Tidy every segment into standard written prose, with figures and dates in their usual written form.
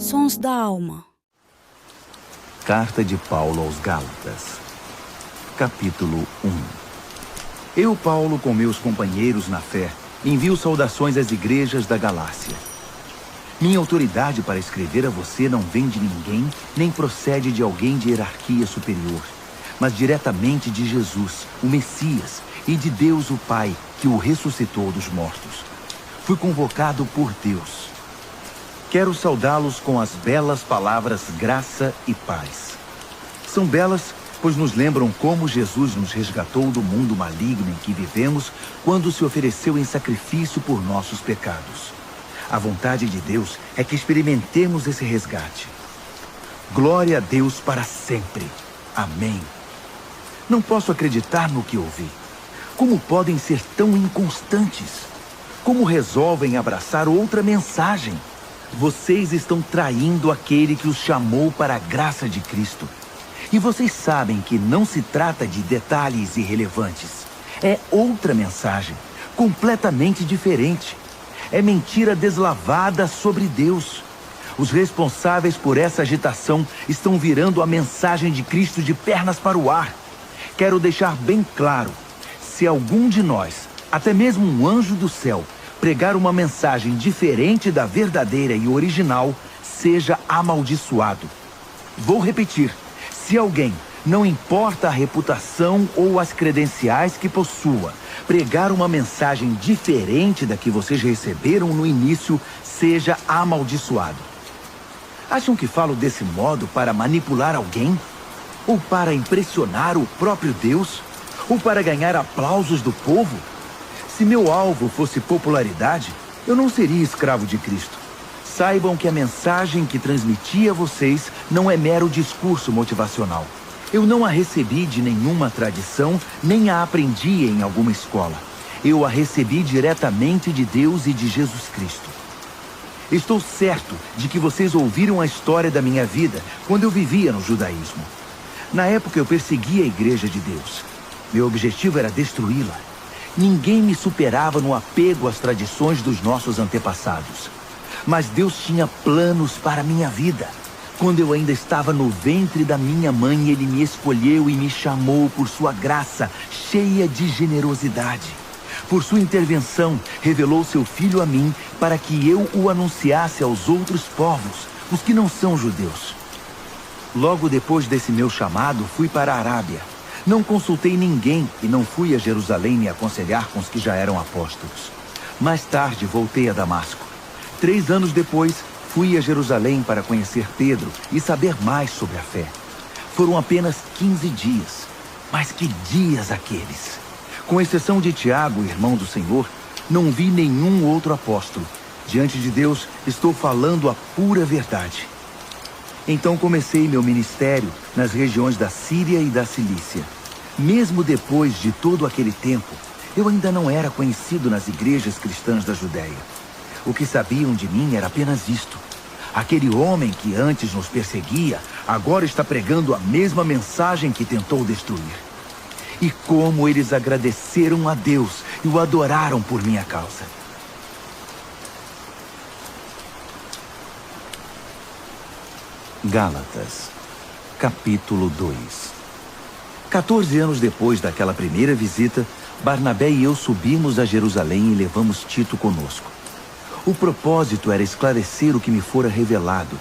Sons da alma. Carta de Paulo aos Gálatas, capítulo 1. Eu, Paulo, com meus companheiros na fé, envio saudações às igrejas da Galácia. Minha autoridade para escrever a você não vem de ninguém, nem procede de alguém de hierarquia superior, mas diretamente de Jesus, o Messias, e de Deus o Pai, que o ressuscitou dos mortos. Fui convocado por Deus. Quero saudá-los com as belas palavras graça e paz. São belas, pois nos lembram como Jesus nos resgatou do mundo maligno em que vivemos quando se ofereceu em sacrifício por nossos pecados. A vontade de Deus é que experimentemos esse resgate. Glória a Deus para sempre. Amém. Não posso acreditar no que ouvi. Como podem ser tão inconstantes? Como resolvem abraçar outra mensagem? Vocês estão traindo aquele que os chamou para a graça de Cristo. E vocês sabem que não se trata de detalhes irrelevantes. É outra mensagem, completamente diferente. É mentira deslavada sobre Deus. Os responsáveis por essa agitação estão virando a mensagem de Cristo de pernas para o ar. Quero deixar bem claro, se algum de nós, até mesmo um anjo do céu, pregar uma mensagem diferente da verdadeira e original, seja amaldiçoado. Vou repetir, se alguém, não importa a reputação ou as credenciais que possua, pregar uma mensagem diferente da que vocês receberam no início, seja amaldiçoado. Acham que falo desse modo para manipular alguém? Ou para impressionar o próprio Deus? Ou para ganhar aplausos do povo? Se meu alvo fosse popularidade, eu não seria escravo de Cristo. Saibam que a mensagem que transmiti a vocês não é mero discurso motivacional. Eu não a recebi de nenhuma tradição, nem a aprendi em alguma escola. Eu a recebi diretamente de Deus e de Jesus Cristo. Estou certo de que vocês ouviram a história da minha vida quando eu vivia no judaísmo. Na época eu perseguia a igreja de Deus. Meu objetivo era destruí-la. Ninguém me superava no apego às tradições dos nossos antepassados. Mas Deus tinha planos para a minha vida. Quando eu ainda estava no ventre da minha mãe, Ele me escolheu e me chamou por sua graça, cheia de generosidade. Por sua intervenção, revelou seu Filho a mim para que eu o anunciasse aos outros povos, os que não são judeus. Logo depois desse meu chamado, fui para a Arábia. Não consultei ninguém e não fui a Jerusalém me aconselhar com os que já eram apóstolos. Mais tarde, voltei a Damasco. 3 anos depois, fui a Jerusalém para conhecer Pedro e saber mais sobre a fé. Foram apenas 15 dias. Mas que dias aqueles! Com exceção de Tiago, irmão do Senhor, não vi nenhum outro apóstolo. Diante de Deus, estou falando a pura verdade. Então comecei meu ministério nas regiões da Síria e da Cilícia. Mesmo depois de todo aquele tempo, eu ainda não era conhecido nas igrejas cristãs da Judéia. O que sabiam de mim era apenas isto. Aquele homem que antes nos perseguia, agora está pregando a mesma mensagem que tentou destruir. E como eles agradeceram a Deus e o adoraram por minha causa. Gálatas, capítulo 2. 14 anos depois daquela primeira visita, Barnabé e eu subimos a Jerusalém e levamos Tito conosco. O propósito era esclarecer o que me fora revelado,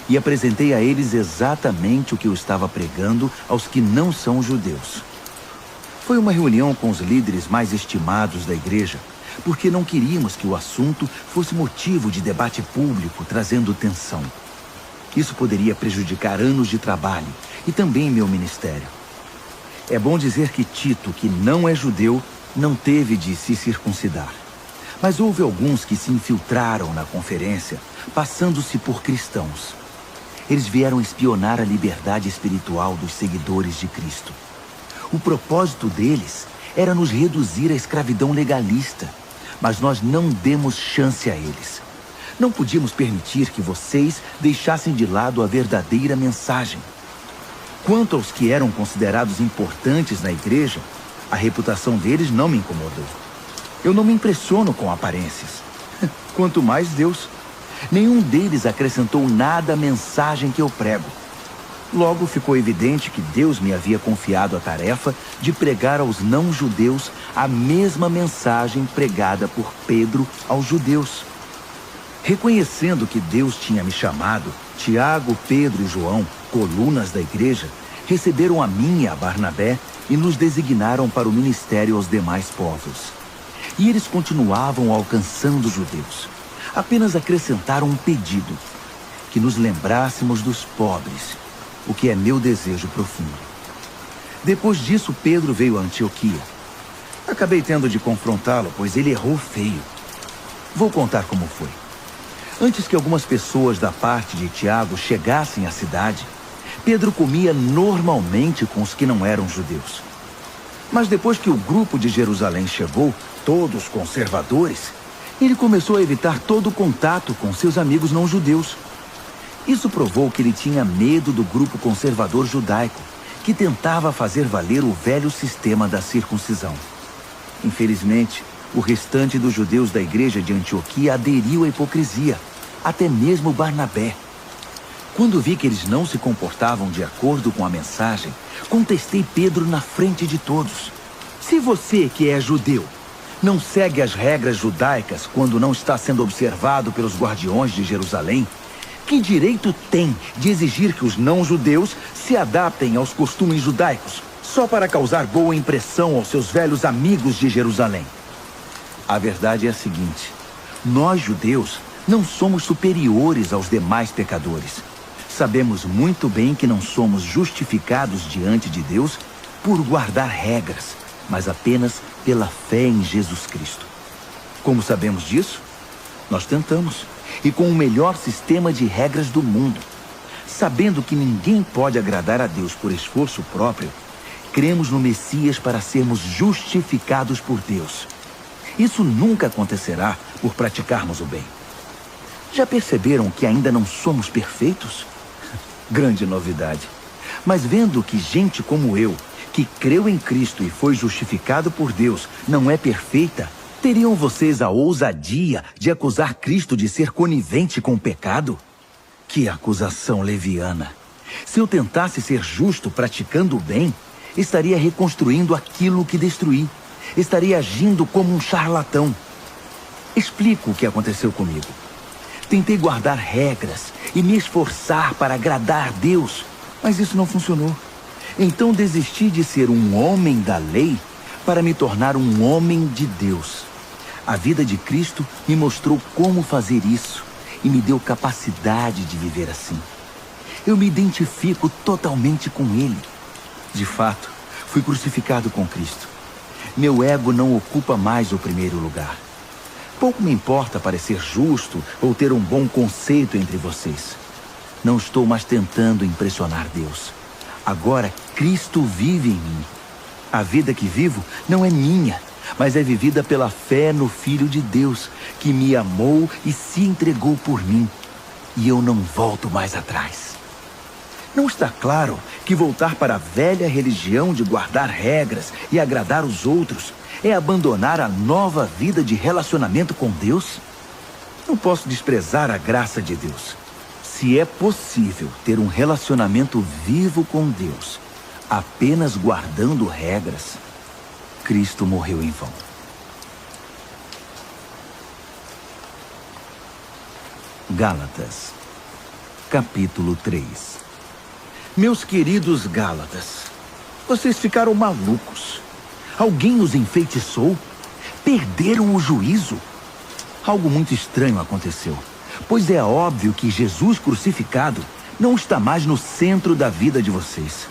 e apresentei a eles exatamente o que eu estava pregando aos que não são judeus. Foi uma reunião com os líderes mais estimados da igreja, porque não queríamos que o assunto fosse motivo de debate público, trazendo tensão. Isso poderia prejudicar anos de trabalho e também meu ministério. É bom dizer que Tito, que não é judeu, não teve de se circuncidar. Mas houve alguns que se infiltraram na conferência, passando-se por cristãos. Eles vieram espionar a liberdade espiritual dos seguidores de Cristo. O propósito deles era nos reduzir à escravidão legalista, mas nós não demos chance a eles. Não podíamos permitir que vocês deixassem de lado a verdadeira mensagem. Quanto aos que eram considerados importantes na igreja, a reputação deles não me incomodou. Eu não me impressiono com aparências. Quanto mais Deus. Nenhum deles acrescentou nada à mensagem que eu prego. Logo ficou evidente que Deus me havia confiado a tarefa de pregar aos não-judeus a mesma mensagem pregada por Pedro aos judeus. Reconhecendo que Deus tinha me chamado, Tiago, Pedro e João, colunas da igreja, receberam a mim e a Barnabé e nos designaram para o ministério aos demais povos. E eles continuavam alcançando os judeus. Apenas acrescentaram um pedido: que nos lembrássemos dos pobres, o que é meu desejo profundo. Depois disso, Pedro veio a Antioquia. Acabei tendo de confrontá-lo, pois ele errou feio. Vou contar como foi. Antes que algumas pessoas da parte de Tiago chegassem à cidade, Pedro comia normalmente com os que não eram judeus. Mas depois que o grupo de Jerusalém chegou, todos conservadores, ele começou a evitar todo o contato com seus amigos não-judeus. Isso provou que ele tinha medo do grupo conservador judaico, que tentava fazer valer o velho sistema da circuncisão. Infelizmente, o restante dos judeus da igreja de Antioquia aderiu à hipocrisia, até mesmo Barnabé. Quando vi que eles não se comportavam de acordo com a mensagem, contestei Pedro na frente de todos. Se você, que é judeu, não segue as regras judaicas quando não está sendo observado pelos guardiões de Jerusalém, que direito tem de exigir que os não-judeus se adaptem aos costumes judaicos, só para causar boa impressão aos seus velhos amigos de Jerusalém? A verdade é a seguinte: nós, judeus, não somos superiores aos demais pecadores. Sabemos muito bem que não somos justificados diante de Deus por guardar regras, mas apenas pela fé em Jesus Cristo. Como sabemos disso? Nós tentamos, e com o melhor sistema de regras do mundo. Sabendo que ninguém pode agradar a Deus por esforço próprio, cremos no Messias para sermos justificados por Deus. Isso nunca acontecerá por praticarmos o bem. Já perceberam que ainda não somos perfeitos? Grande novidade. Mas vendo que gente como eu, que creu em Cristo e foi justificado por Deus, não é perfeita, teriam vocês a ousadia de acusar Cristo de ser conivente com o pecado? Que acusação leviana! Se eu tentasse ser justo praticando o bem, estaria reconstruindo aquilo que destruí. Estaria agindo como um charlatão. Explico o que aconteceu comigo. Tentei guardar regras e me esforçar para agradar a Deus, mas isso não funcionou. Então desisti de ser um homem da lei para me tornar um homem de Deus. A vida de Cristo me mostrou como fazer isso e me deu capacidade de viver assim. Eu me identifico totalmente com Ele. De fato, fui crucificado com Cristo. Meu ego não ocupa mais o primeiro lugar. Pouco me importa parecer justo ou ter um bom conceito entre vocês. Não estou mais tentando impressionar Deus. Agora, Cristo vive em mim. A vida que vivo não é minha, mas é vivida pela fé no Filho de Deus, que me amou e se entregou por mim. E eu não volto mais atrás. Não está claro que voltar para a velha religião de guardar regras e agradar os outros é abandonar a nova vida de relacionamento com Deus? Não posso desprezar a graça de Deus. Se é possível ter um relacionamento vivo com Deus, apenas guardando regras, Cristo morreu em vão. Gálatas, capítulo 3. Meus queridos Gálatas, vocês ficaram malucos. Alguém os enfeitiçou? Perderam o juízo? Algo muito estranho aconteceu, pois é óbvio que Jesus crucificado não está mais no centro da vida de vocês.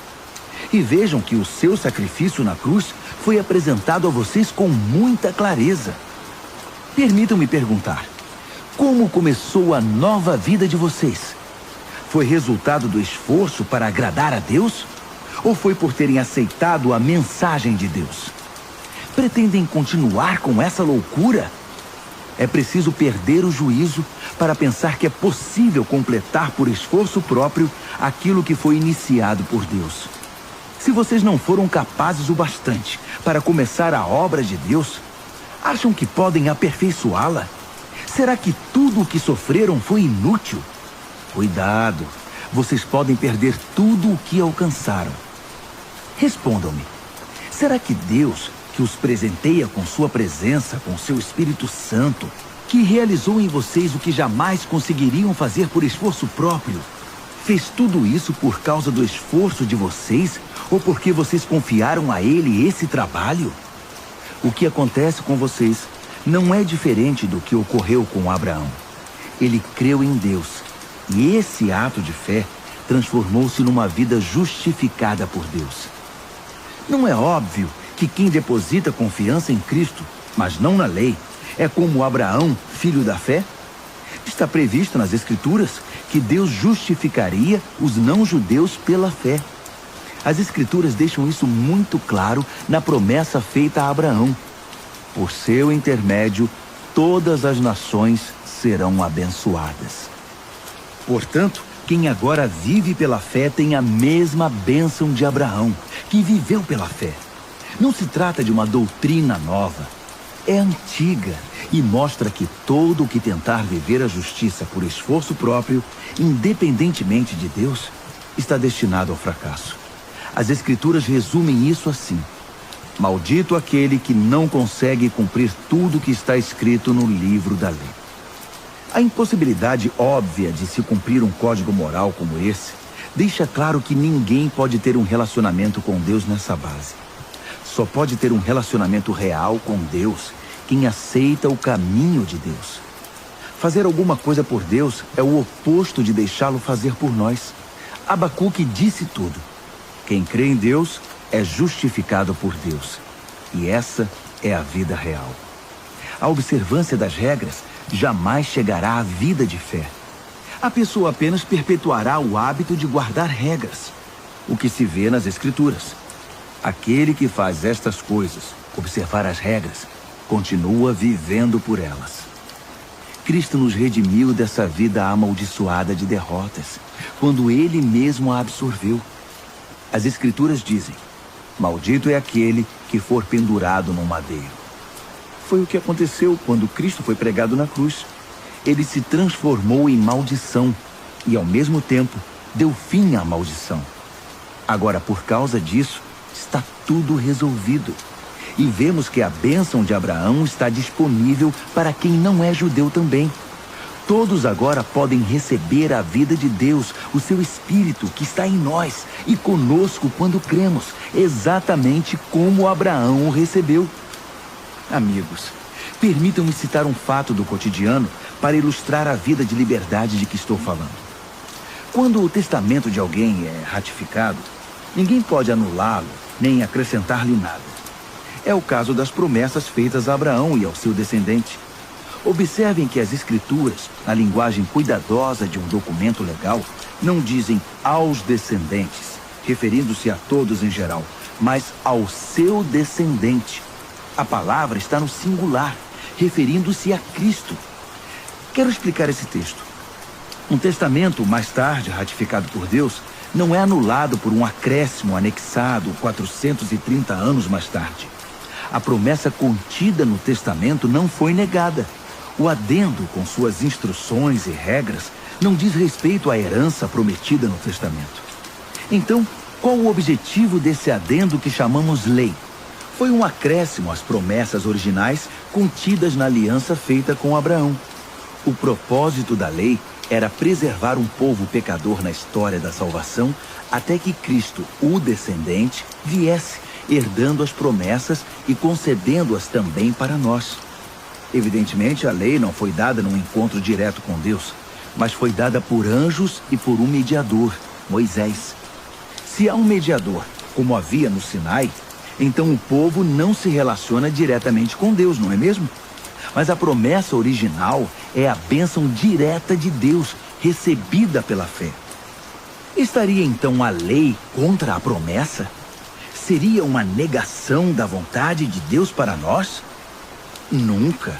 E vejam que o seu sacrifício na cruz foi apresentado a vocês com muita clareza. Permitam-me perguntar: como começou a nova vida de vocês? Foi resultado do esforço para agradar a Deus? Ou foi por terem aceitado a mensagem de Deus? Pretendem continuar com essa loucura? É preciso perder o juízo para pensar que é possível completar por esforço próprio aquilo que foi iniciado por Deus. Se vocês não foram capazes o bastante para começar a obra de Deus, acham que podem aperfeiçoá-la? Será que tudo o que sofreram foi inútil? Cuidado, vocês podem perder tudo o que alcançaram. Respondam-me, será que Deus, que os presenteia com sua presença, com seu Espírito Santo, que realizou em vocês o que jamais conseguiriam fazer por esforço próprio, fez tudo isso por causa do esforço de vocês ou porque vocês confiaram a Ele esse trabalho? O que acontece com vocês não é diferente do que ocorreu com Abraão. Ele creu em Deus, e esse ato de fé transformou-se numa vida justificada por Deus. Não é óbvio que quem deposita confiança em Cristo, mas não na lei, é como Abraão, filho da fé? Está previsto nas Escrituras que Deus justificaria os não-judeus pela fé. As Escrituras deixam isso muito claro na promessa feita a Abraão. Por seu intermédio, todas as nações serão abençoadas. Portanto, quem agora vive pela fé tem a mesma bênção de Abraão, que viveu pela fé. Não se trata de uma doutrina nova. É antiga e mostra que todo o que tentar viver a justiça por esforço próprio, independentemente de Deus, está destinado ao fracasso. As Escrituras resumem isso assim: maldito aquele que não consegue cumprir tudo o que está escrito no livro da lei. A impossibilidade óbvia de se cumprir um código moral como esse deixa claro que ninguém pode ter um relacionamento com Deus nessa base. Só pode ter um relacionamento real com Deus quem aceita o caminho de Deus. Fazer alguma coisa por Deus é o oposto de deixá-lo fazer por nós. Abacuque disse tudo. Quem crê em Deus é justificado por Deus. E essa é a vida real. A observância das regras jamais chegará à vida de fé. A pessoa apenas perpetuará o hábito de guardar regras, o que se vê nas Escrituras. Aquele que faz estas coisas, observar as regras, continua vivendo por elas. Cristo nos redimiu dessa vida amaldiçoada de derrotas, quando Ele mesmo a absorveu. As Escrituras dizem: maldito é aquele que for pendurado num madeiro. Foi o que aconteceu quando Cristo foi pregado na cruz. Ele se transformou em maldição e, ao mesmo tempo, deu fim à maldição. Agora, por causa disso, está tudo resolvido. E vemos que a bênção de Abraão está disponível para quem não é judeu também. Todos agora podem receber a vida de Deus, o seu Espírito que está em nós e conosco quando cremos, exatamente como Abraão o recebeu. Amigos, permitam-me citar um fato do cotidiano para ilustrar a vida de liberdade de que estou falando. Quando o testamento de alguém é ratificado, ninguém pode anulá-lo nem acrescentar-lhe nada. É o caso das promessas feitas a Abraão e ao seu descendente. Observem que as Escrituras, na linguagem cuidadosa de um documento legal, não dizem aos descendentes, referindo-se a todos em geral, mas ao seu descendente. A palavra está no singular, referindo-se a Cristo. Quero explicar esse texto. Um testamento, mais tarde ratificado por Deus, não é anulado por um acréscimo anexado 430 anos mais tarde. A promessa contida no testamento não foi negada. O adendo, com suas instruções e regras, não diz respeito à herança prometida no testamento. Então, qual o objetivo desse adendo que chamamos lei? Foi um acréscimo às promessas originais contidas na aliança feita com Abraão. O propósito da lei era preservar um povo pecador na história da salvação até que Cristo, o descendente, viesse, herdando as promessas e concedendo-as também para nós. Evidentemente, a lei não foi dada num encontro direto com Deus, mas foi dada por anjos e por um mediador, Moisés. Se há um mediador, como havia no Sinai, então o povo não se relaciona diretamente com Deus, não é mesmo? Mas a promessa original é a bênção direta de Deus, recebida pela fé. Estaria então a lei contra a promessa? Seria uma negação da vontade de Deus para nós? Nunca.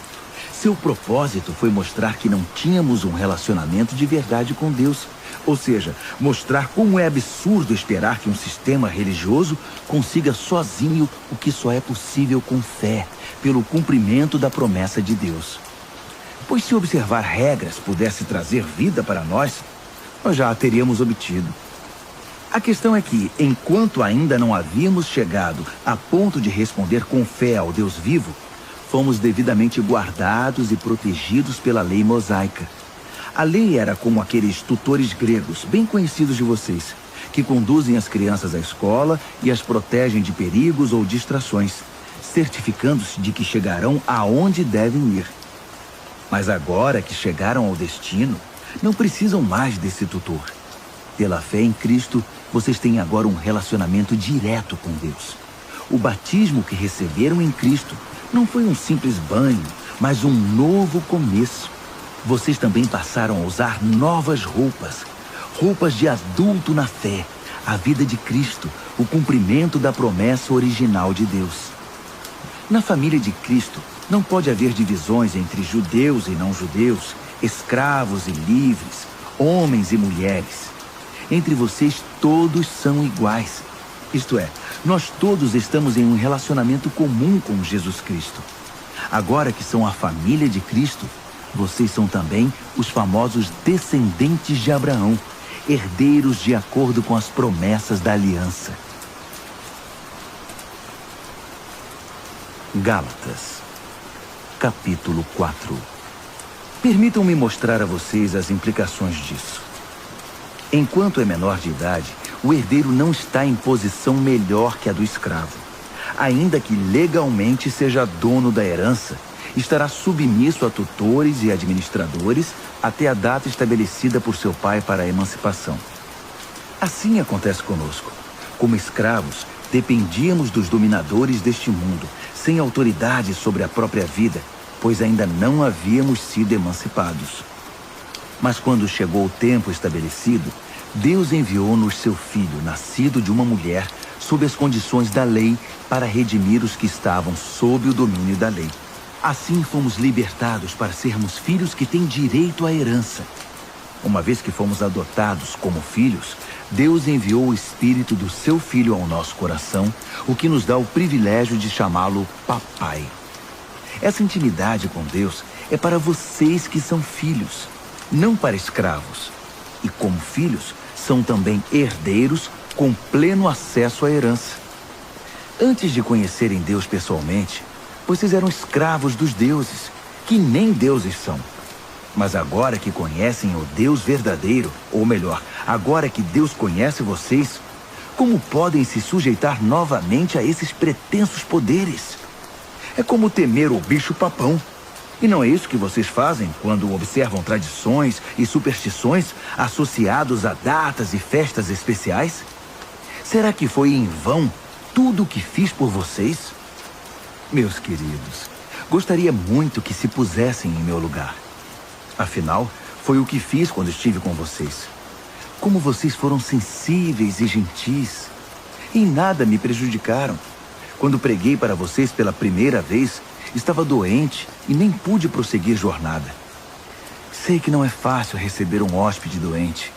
Seu propósito foi mostrar que não tínhamos um relacionamento de verdade com Deus. Ou seja, mostrar como é absurdo esperar que um sistema religioso consiga sozinho o que só é possível com fé, pelo cumprimento da promessa de Deus. Pois se observar regras pudesse trazer vida para nós já a teríamos obtido. A questão é que, enquanto ainda não havíamos chegado a ponto de responder com fé ao Deus vivo, fomos devidamente guardados e protegidos pela lei mosaica. A lei era como aqueles tutores gregos, bem conhecidos de vocês, que conduzem as crianças à escola e as protegem de perigos ou distrações, certificando-se de que chegarão aonde devem ir. Mas agora que chegaram ao destino, não precisam mais desse tutor. Pela fé em Cristo, vocês têm agora um relacionamento direto com Deus. O batismo que receberam em Cristo não foi um simples banho, mas um novo começo. Vocês também passaram a usar novas roupas, roupas de adulto na fé, a vida de Cristo, o cumprimento da promessa original de Deus. Na família de Cristo, não pode haver divisões entre judeus e não-judeus, escravos e livres, homens e mulheres. Entre vocês todos são iguais. Isto é, nós todos estamos em um relacionamento comum com Jesus Cristo. Agora que são a família de Cristo, vocês são também os famosos descendentes de Abraão, herdeiros de acordo com as promessas da aliança. Gálatas, capítulo 4. Permitam-me mostrar a vocês as implicações disso. Enquanto é menor de idade, o herdeiro não está em posição melhor que a do escravo. Ainda que legalmente seja dono da herança, estará submisso a tutores e administradores até a data estabelecida por seu pai para a emancipação. Assim acontece conosco. Como escravos, dependíamos dos dominadores deste mundo, sem autoridade sobre a própria vida, pois ainda não havíamos sido emancipados. Mas quando chegou o tempo estabelecido, Deus enviou-nos seu Filho, nascido de uma mulher, sob as condições da lei, para redimir os que estavam sob o domínio da lei. Assim fomos libertados para sermos filhos que têm direito à herança. Uma vez que fomos adotados como filhos, Deus enviou o Espírito do seu Filho ao nosso coração, o que nos dá o privilégio de chamá-lo Papai. Essa intimidade com Deus é para vocês que são filhos, não para escravos. E como filhos, são também herdeiros com pleno acesso à herança. Antes de conhecerem Deus pessoalmente, vocês eram escravos dos deuses, que nem deuses são. Mas agora que conhecem o Deus verdadeiro, ou melhor, agora que Deus conhece vocês, como podem se sujeitar novamente a esses pretensos poderes? É como temer o bicho-papão. E não é isso que vocês fazem quando observam tradições e superstições associados a datas e festas especiais? Será que foi em vão tudo o que fiz por vocês? Meus queridos, gostaria muito que se pusessem em meu lugar. Afinal, foi o que fiz quando estive com vocês. Como vocês foram sensíveis e gentis. Em nada me prejudicaram. Quando preguei para vocês pela primeira vez, estava doente e nem pude prosseguir jornada. Sei que não é fácil receber um hóspede doente,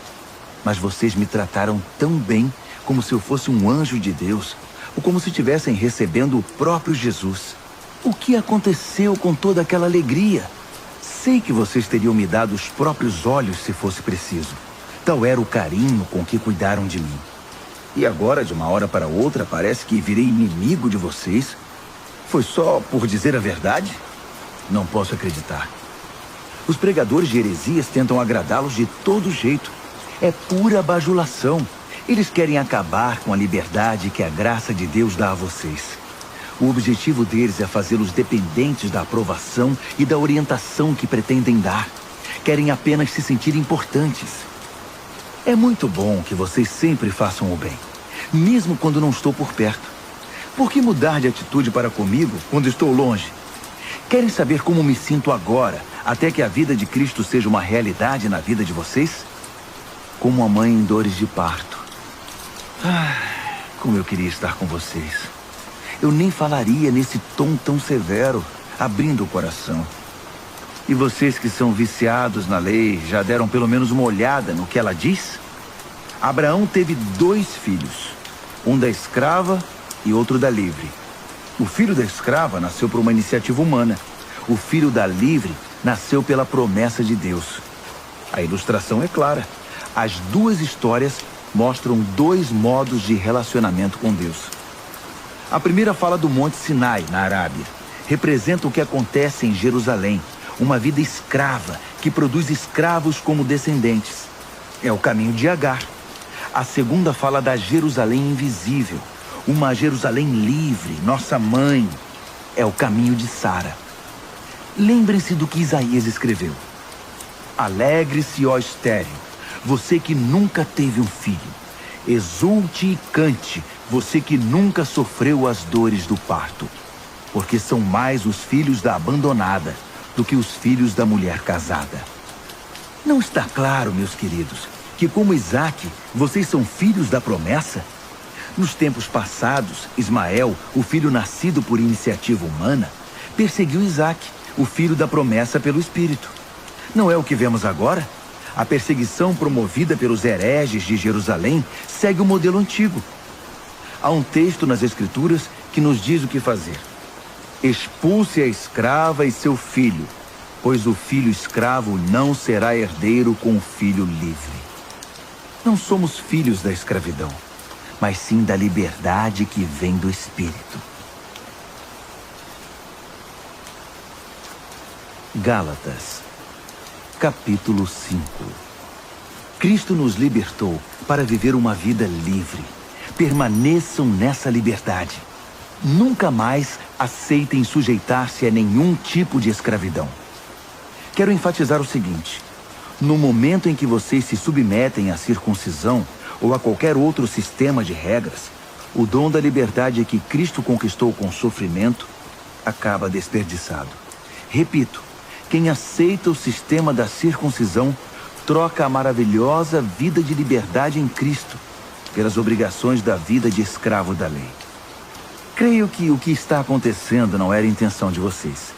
mas vocês me trataram tão bem como se eu fosse um anjo de Deus, ou como se estivessem recebendo o próprio Jesus. O que aconteceu com toda aquela alegria? Sei que vocês teriam me dado os próprios olhos se fosse preciso. Tal era o carinho com que cuidaram de mim. E agora, de uma hora para outra, parece que virei inimigo de vocês. Foi só por dizer a verdade? Não posso acreditar. Os pregadores de heresias tentam agradá-los de todo jeito. É pura bajulação. Eles querem acabar com a liberdade que a graça de Deus dá a vocês. O objetivo deles é fazê-los dependentes da aprovação e da orientação que pretendem dar. Querem apenas se sentir importantes. É muito bom que vocês sempre façam o bem, mesmo quando não estou por perto. Por que mudar de atitude para comigo quando estou longe? Querem saber como me sinto agora, até que a vida de Cristo seja uma realidade na vida de vocês? Como a mãe em dores de parto. Como eu queria estar com vocês. Eu nem falaria nesse tom tão severo, abrindo o coração. E vocês que são viciados na lei, já deram pelo menos uma olhada no que ela diz? Abraão teve 2 filhos, um da escrava e outro da livre. O filho da escrava nasceu por uma iniciativa humana. O filho da livre nasceu pela promessa de Deus. A ilustração é clara. As duas histórias mostram dois modos de relacionamento com Deus. A primeira fala do Monte Sinai, na Arábia. Representa o que acontece em Jerusalém, uma vida escrava que produz escravos como descendentes. É o caminho de Agar. A segunda fala da Jerusalém invisível, uma Jerusalém livre, nossa mãe. É o caminho de Sara. Lembrem-se do que Isaías escreveu. Alegre-se, ó estéril, você que nunca teve um filho. Exulte e cante, você que nunca sofreu as dores do parto. Porque são mais os filhos da abandonada do que os filhos da mulher casada. Não está claro, meus queridos, que como Isaque, vocês são filhos da promessa? Nos tempos passados, Ismael, o filho nascido por iniciativa humana, perseguiu Isaque, o filho da promessa pelo Espírito. Não é o que vemos agora? A perseguição promovida pelos hereges de Jerusalém segue o modelo antigo. Há um texto nas Escrituras que nos diz o que fazer. Expulse a escrava e seu filho, pois o filho escravo não será herdeiro com o filho livre. Não somos filhos da escravidão, mas sim da liberdade que vem do Espírito. Gálatas, capítulo 5. Cristo nos libertou para viver uma vida livre. Permaneçam nessa liberdade. Nunca mais aceitem sujeitar-se a nenhum tipo de escravidão. Quero enfatizar o seguinte: no momento em que vocês se submetem à circuncisão ou a qualquer outro sistema de regras, o dom da liberdade que Cristo conquistou com sofrimento acaba desperdiçado. Repito, quem aceita o sistema da circuncisão troca a maravilhosa vida de liberdade em Cristo pelas obrigações da vida de escravo da lei. Creio que o que está acontecendo não era a intenção de vocês.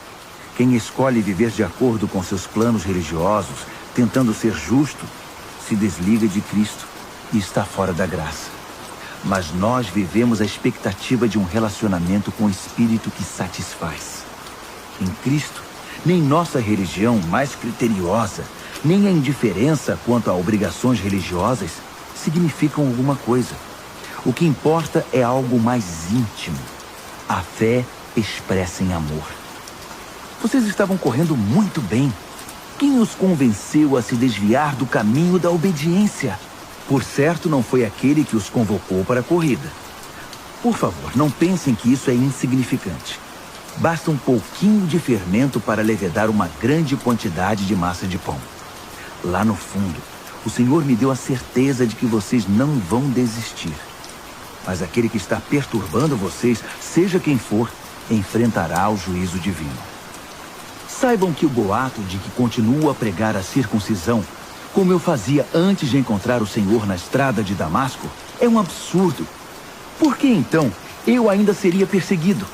Quem escolhe viver de acordo com seus planos religiosos, tentando ser justo, se desliga de Cristo e está fora da graça. Mas nós vivemos a expectativa de um relacionamento com o Espírito que satisfaz. Em Cristo, nem nossa religião mais criteriosa, nem a indiferença quanto a obrigações religiosas significam alguma coisa. O que importa é algo mais íntimo. A fé expressa em amor. Vocês estavam correndo muito bem. Quem os convenceu a se desviar do caminho da obediência? Por certo, não foi aquele que os convocou para a corrida. Por favor, não pensem que isso é insignificante. Basta um pouquinho de fermento para levedar uma grande quantidade de massa de pão. Lá no fundo, o Senhor me deu a certeza de que vocês não vão desistir. Mas aquele que está perturbando vocês, seja quem for, enfrentará o juízo divino. Saibam que o boato de que continuo a pregar a circuncisão, como eu fazia antes de encontrar o Senhor na estrada de Damasco, é um absurdo. Por que então eu ainda seria perseguido?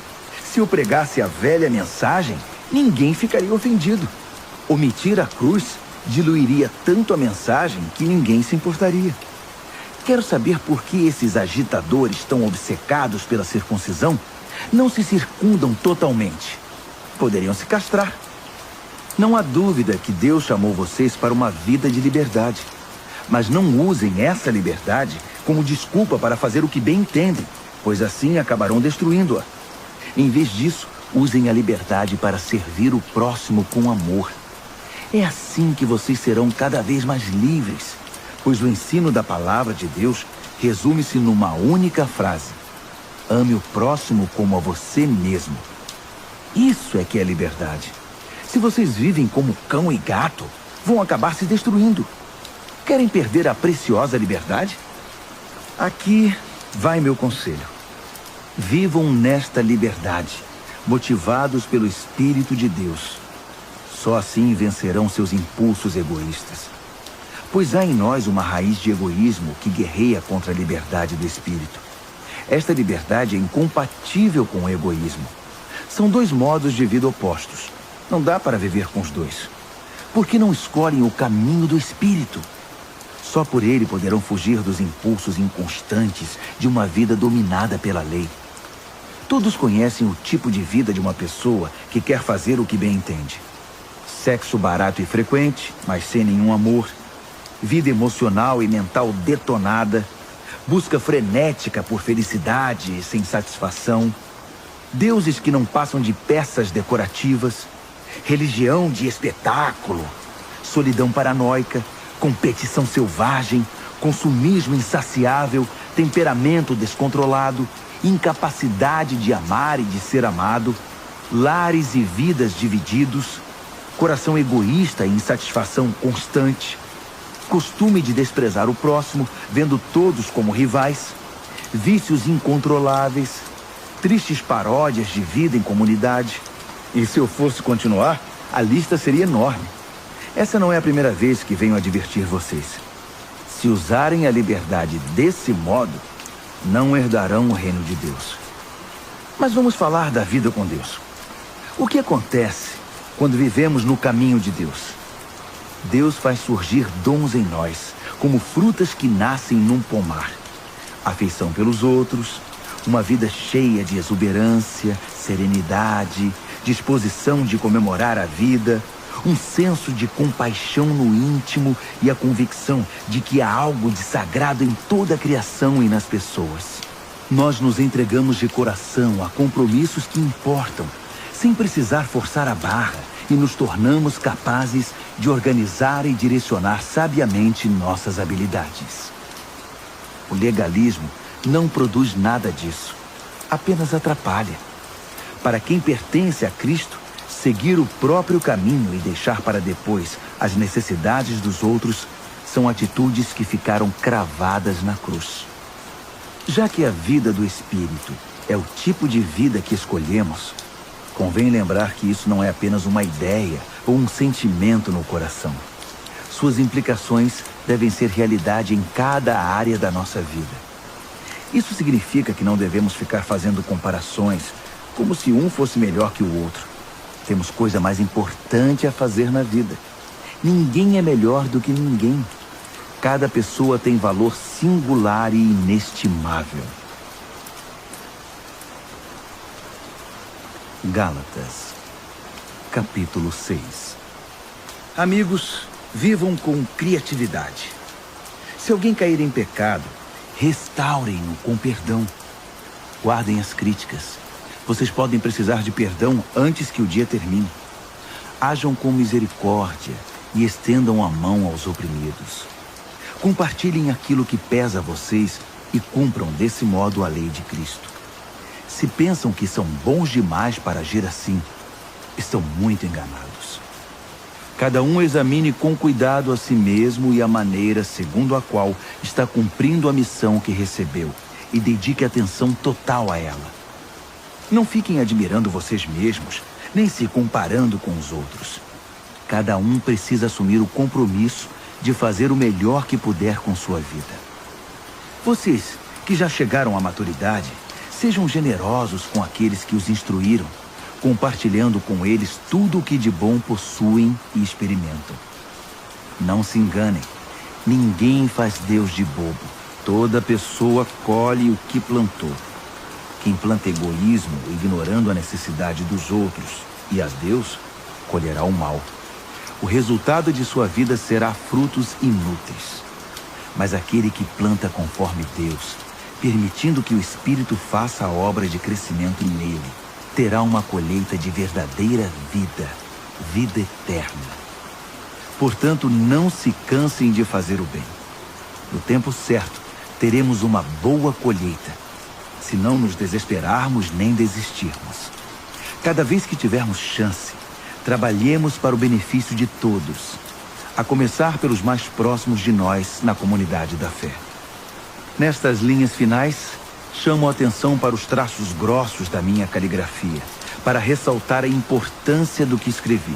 Se eu pregasse a velha mensagem, ninguém ficaria ofendido. Omitir a cruz diluiria tanto a mensagem que ninguém se importaria. Quero saber por que esses agitadores tão obcecados pela circuncisão não se circundam totalmente. Poderiam se castrar. Não há dúvida que Deus chamou vocês para uma vida de liberdade. Mas não usem essa liberdade como desculpa para fazer o que bem entendem, pois assim acabarão destruindo-a. Em vez disso, usem a liberdade para servir o próximo com amor. É assim que vocês serão cada vez mais livres, pois o ensino da palavra de Deus resume-se numa única frase: ame o próximo como a você mesmo. Isso é que é liberdade. Se vocês vivem como cão e gato, vão acabar se destruindo. Querem perder a preciosa liberdade? Aqui vai meu conselho. Vivam nesta liberdade, motivados pelo Espírito de Deus. Só assim vencerão seus impulsos egoístas. Pois há em nós uma raiz de egoísmo que guerreia contra a liberdade do Espírito. Esta liberdade é incompatível com o egoísmo. São dois modos de vida opostos. Não dá para viver com os dois. Por que não escolhem o caminho do Espírito? Só por ele poderão fugir dos impulsos inconstantes de uma vida dominada pela lei. Todos conhecem o tipo de vida de uma pessoa que quer fazer o que bem entende. Sexo barato e frequente, mas sem nenhum amor. Vida emocional e mental detonada. Busca frenética por felicidade e sem satisfação. Deuses que não passam de peças decorativas. Religião de espetáculo. Solidão paranoica. Competição selvagem. Consumismo insaciável. Temperamento descontrolado. Incapacidade de amar e de ser amado. Lares e vidas divididos. Coração egoísta e insatisfação constante. Costume de desprezar o próximo, vendo todos como rivais. Vícios incontroláveis. Tristes paródias de vida em comunidade. E se eu fosse continuar, a lista seria enorme. Essa não é a primeira vez que venho advertir vocês. Se usarem a liberdade desse modo, não herdarão o reino de Deus. Mas vamos falar da vida com Deus. O que acontece quando vivemos no caminho de Deus? Deus faz surgir dons em nós, como frutas que nascem num pomar. Afeição pelos outros, uma vida cheia de exuberância, serenidade, disposição de comemorar a vida, um senso de compaixão no íntimo e a convicção de que há algo de sagrado em toda a criação e nas pessoas. Nós nos entregamos de coração a compromissos que importam, sem precisar forçar a barra, e nos tornamos capazes de organizar e direcionar sabiamente nossas habilidades. O legalismo não produz nada disso, apenas atrapalha. Para quem pertence a Cristo, seguir o próprio caminho e deixar para depois as necessidades dos outros são atitudes que ficaram cravadas na cruz. Já que a vida do Espírito é o tipo de vida que escolhemos, convém lembrar que isso não é apenas uma ideia ou um sentimento no coração. Suas implicações devem ser realidade em cada área da nossa vida. Isso significa que não devemos ficar fazendo comparações como se um fosse melhor que o outro. Temos coisa mais importante a fazer na vida. Ninguém é melhor do que ninguém. Cada pessoa tem valor singular e inestimável. Gálatas, capítulo 6. Amigos, vivam com criatividade. Se alguém cair em pecado, restaurem-no com perdão. Guardem as críticas. Vocês podem precisar de perdão antes que o dia termine. Ajam com misericórdia e estendam a mão aos oprimidos. Compartilhem aquilo que pesa a vocês e cumpram desse modo a lei de Cristo. Se pensam que são bons demais para agir assim, estão muito enganados. Cada um examine com cuidado a si mesmo e a maneira segundo a qual está cumprindo a missão que recebeu e dedique atenção total a ela. Não fiquem admirando vocês mesmos, nem se comparando com os outros. Cada um precisa assumir o compromisso de fazer o melhor que puder com sua vida. Vocês que já chegaram à maturidade, sejam generosos com aqueles que os instruíram, compartilhando com eles tudo o que de bom possuem e experimentam. Não se enganem, ninguém faz Deus de bobo. Toda pessoa colhe o que plantou. Quem planta egoísmo, ignorando a necessidade dos outros e a Deus, colherá o mal. O resultado de sua vida será frutos inúteis. Mas aquele que planta conforme Deus, permitindo que o Espírito faça a obra de crescimento nele, terá uma colheita de verdadeira vida, vida eterna. Portanto, não se cansem de fazer o bem. No tempo certo, teremos uma boa colheita, se não nos desesperarmos nem desistirmos. Cada vez que tivermos chance, trabalhemos para o benefício de todos, a começar pelos mais próximos de nós na comunidade da fé. Nestas linhas finais, chamo a atenção para os traços grossos da minha caligrafia, para ressaltar a importância do que escrevi.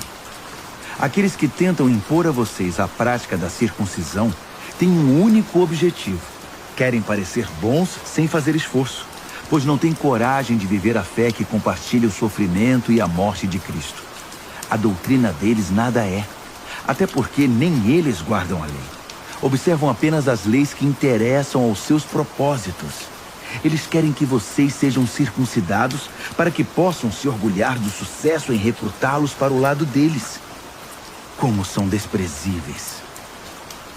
Aqueles que tentam impor a vocês a prática da circuncisão têm um único objetivo: querem parecer bons sem fazer esforço, pois não têm coragem de viver a fé que compartilha o sofrimento e a morte de Cristo. A doutrina deles nada é, até porque nem eles guardam a lei. Observam apenas as leis que interessam aos seus propósitos. Eles querem que vocês sejam circuncidados para que possam se orgulhar do sucesso em recrutá-los para o lado deles. Como são desprezíveis.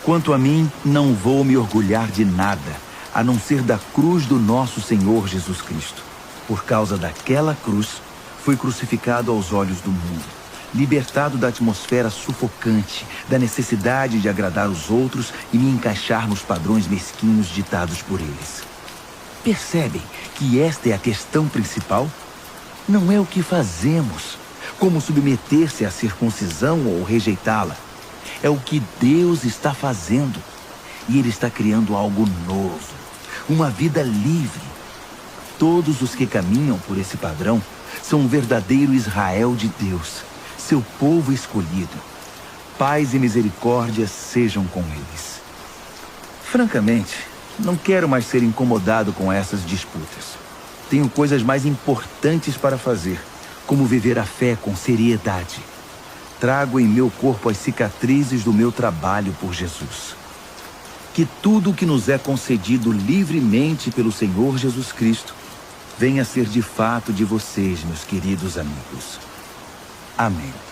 Quanto a mim, não vou me orgulhar de nada, a não ser da cruz do nosso Senhor Jesus Cristo. Por causa daquela cruz, fui crucificado aos olhos do mundo, libertado da atmosfera sufocante, da necessidade de agradar os outros e me encaixar nos padrões mesquinhos ditados por eles. Percebem que esta é a questão principal? Não é o que fazemos, como submeter-se à circuncisão ou rejeitá-la. É o que Deus está fazendo. E Ele está criando algo novo, uma vida livre. Todos os que caminham por esse padrão são um verdadeiro Israel de Deus, seu povo escolhido. Paz e misericórdia sejam com eles. Francamente, não quero mais ser incomodado com essas disputas. Tenho coisas mais importantes para fazer, como viver a fé com seriedade. Trago em meu corpo as cicatrizes do meu trabalho por Jesus. Que tudo o que nos é concedido livremente pelo Senhor Jesus Cristo venha a ser de fato de vocês, meus queridos amigos. Amém.